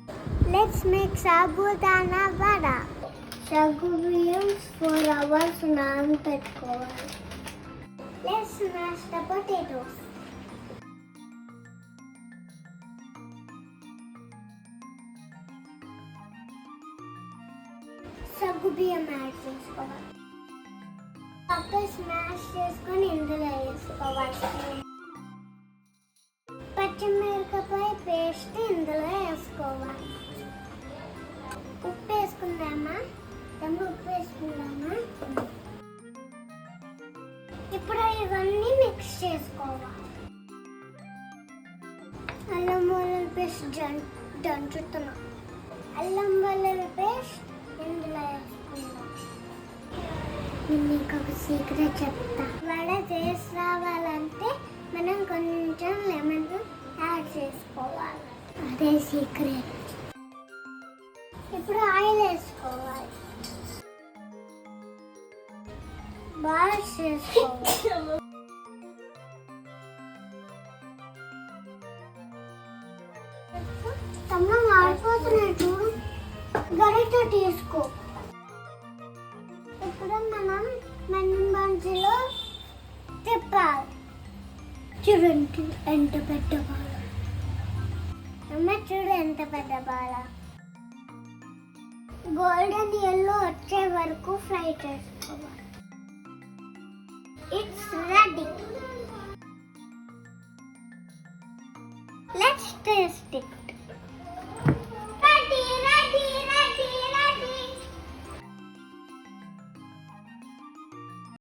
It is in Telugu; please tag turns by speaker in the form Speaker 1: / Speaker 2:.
Speaker 1: Let's make sabudana vada. Sagu బియ్యం 4 hours నానబెట్టుకోవాలి. Let's smash the potatoes. సగ్గు బియ్యం యాడ్ చేసుకోవాలి. పప్పు స్మాష్ చేసుకొని ఇందులో వేసుకోవాలి. పచ్చిమిరపకాయ పేస్ట్ ఇందులో వేసుకోవాలి. ఉప్పు వేసుకుందామా? ఉప్పు వేసుకుందామా? ఇప్పుడు ఇవన్నీ మిక్స్ చేసుకోవాలి. అల్లం వెల్లుల్లి పేస్ట్ దంచుతున్నాం. అల్లం వెల్లుల్లి పేస్ట్ ఇందులో వేసుకుందాం. మీకు ఒక సీక్రెట్ చెప్తా. వడ టేస్ట్ రావాలంటే మనం కొంచెం లెమన్ యాడ్ చేసుకోవాలి. అదే సీక్రెట్. ఇప్పుడు ఆయిల్ వేసుకోవాలి. బాగా చేసుకోవాలి. తమ్ముడు మాడిపోతున్నాయి చూడు. గరిటె తీసుకో. ఇప్పుడు మనం మంచిలో తిప్పాలి. చూడండి ఎంత పెద్ద బాల. అమ్మ చూడు ఎంత పెద్ద బాల. గోల్డెన్ ఎల్లో వచ్చే వరకు ఫ్రై చేసుకోవాలి. It's ready. Let's taste it.